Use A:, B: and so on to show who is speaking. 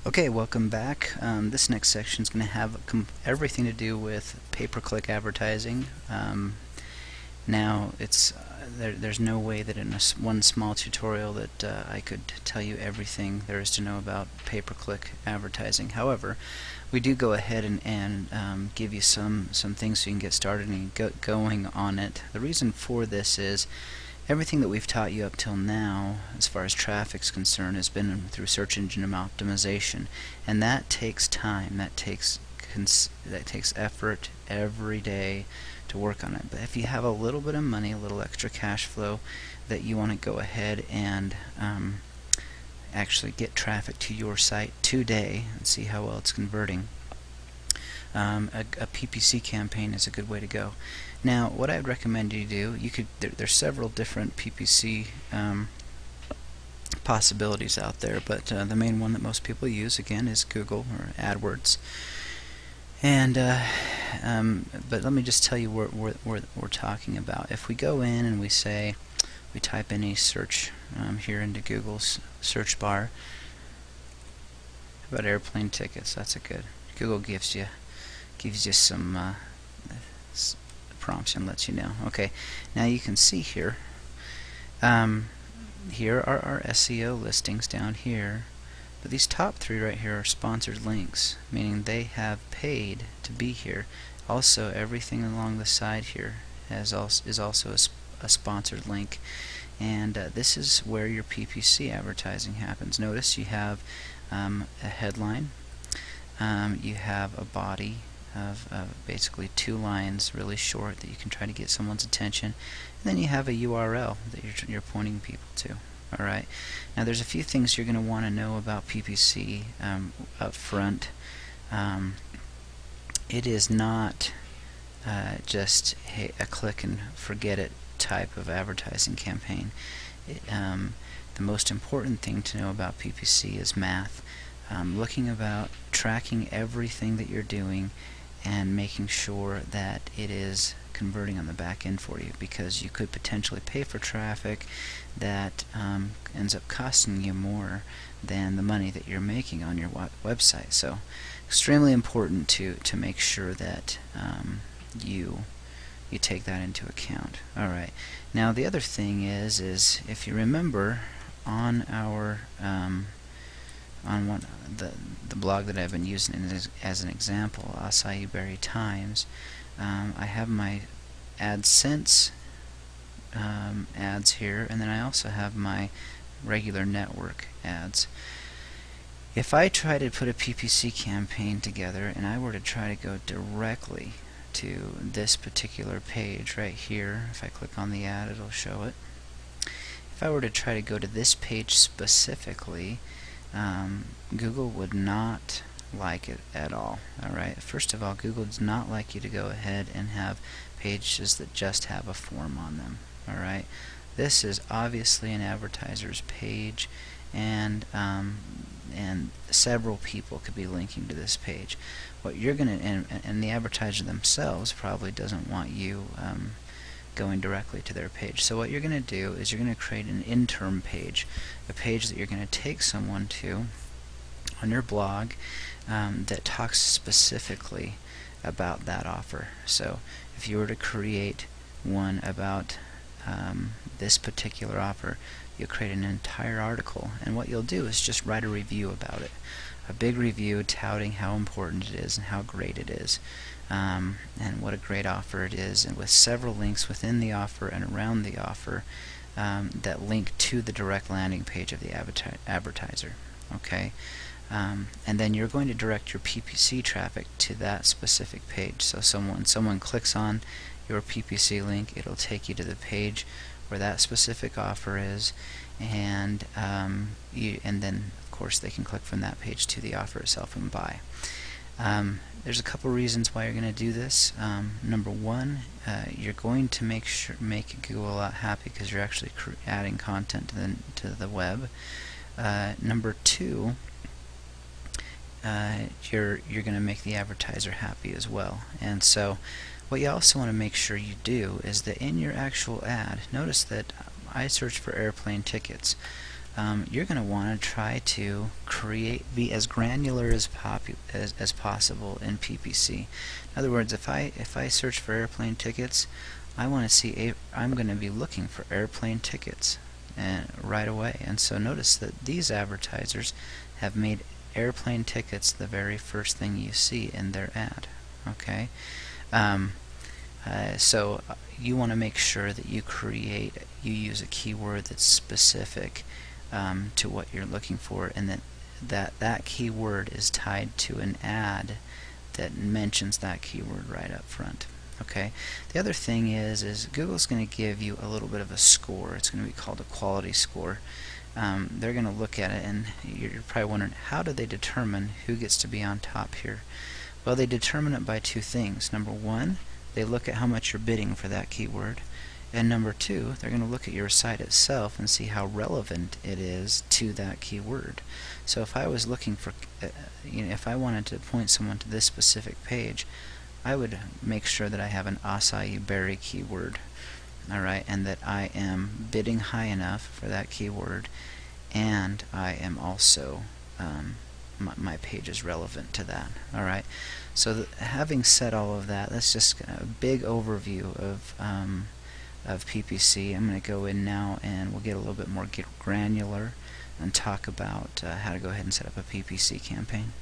A: Okay, welcome back. This next section is going to have everything to do with pay-per-click advertising. Now, there's no way that in one small tutorial that I could tell you everything there is to know about pay-per-click advertising. However, we do go ahead and give you some things so you can get started and going on it. The reason for this is everything that we've taught you up till now, as far as traffic's concerned, has been through search engine optimization, and that takes time. That takes effort every day to work on it. But if you have a little bit of money, a little extra cash flow, that you want to go ahead and actually get traffic to your site today and see how well it's converting, a PPC campaign is a good way to go. Now, what I would recommend you do, there's several different PPC possibilities out there, but the main one that most people use, again, is Google or AdWords. And but let me just tell you what we're talking about. If we go in and we type in a search here into Google's search bar, about airplane tickets, that's a good. Google gives you some prompts and lets you know. Okay, now you can see here. Here are our SEO listings down here, but these top three right here are sponsored links, meaning they have paid to be here. Also, everything along the side here is also a sponsored link, and this is where your PPC advertising happens. Notice you have a headline, you have a body of basically 2 lines, really short, that you can try to get someone's attention, and then you have a URL that you're pointing people to. Alright, now there's a few things you're going to want to know about PPC up front. It is not just a click and forget it type of advertising campaign. The most important thing to know about PPC is math. Tracking everything that you're doing and making sure that it is converting on the back end for you, because you could potentially pay for traffic that ends up costing you more than the money that you're making on your website. So extremely important to make sure that you take that into account. Alright, now the other thing is if you remember on our the blog that I've been using as an example, Acai Berry Times, I have my AdSense ads here, and then I also have my regular network ads. If I try to put a PPC campaign together and I were to try to go directly to this particular page right here, if I click on the ad, it'll show it. If I were to try to go to this page specifically, Google would not like it at all. Alright, first of all, Google does not like you to go ahead and have pages that just have a form on them. Alright, this is obviously an advertiser's page, and several people could be linking to this page. What you're gonna and the advertiser themselves probably doesn't want you going directly to their page. So what you're going to do is you're going to create an interim page, a page that you're going to take someone to on your blog that talks specifically about that offer. So if you were to create one about this particular offer, you'll create an entire article, and what you'll do is just write a review about it. A big review touting how important it is and how great it is, and what a great offer it is, and with several links within the offer and around the offer that link to the direct landing page of the advertiser. Okay, and then you're going to direct your PPC traffic to that specific page. So someone clicks on your PPC link, it'll take you to the page where that specific offer is, and then of course they can click from that page to the offer itself and buy. There's a couple reasons why you're going to do this. Number one, you're going to make Google a lot happy because you're actually adding content to the web. Number two, you're going to make the advertiser happy as well. And so what you also want to make sure you do is that in your actual ad, notice that I searched for airplane tickets. you're going to want to try to be as granular as possible in PPC. In other words, if I search for airplane tickets, I want to see I'm going to be looking for airplane tickets right away. And so notice that these advertisers have made airplane tickets the very first thing you see in their ad. Okay, so you want to make sure that you use a keyword that's specific to what you're looking for, and that keyword is tied to an ad that mentions that keyword right up front. Okay. The other thing is Google's going to give you a little bit of a score. It's going to be called a quality score. They're going to look at it, and you're probably wondering, how do they determine who gets to be on top here? Well, they determine it by two things. Number one, they look at how much you're bidding for that keyword, and number two, they're going to look at your site itself and see how relevant it is to that keyword. So if I was looking for, if I wanted to point someone to this specific page, I would make sure that I have an acai berry keyword, alright, and that I am bidding high enough for that keyword, and I am also my page is relevant to that. Alright, so having said all of that, that's just a big overview of PPC. I'm going to go in now and we'll get a little bit more granular and talk about how to go ahead and set up a PPC campaign.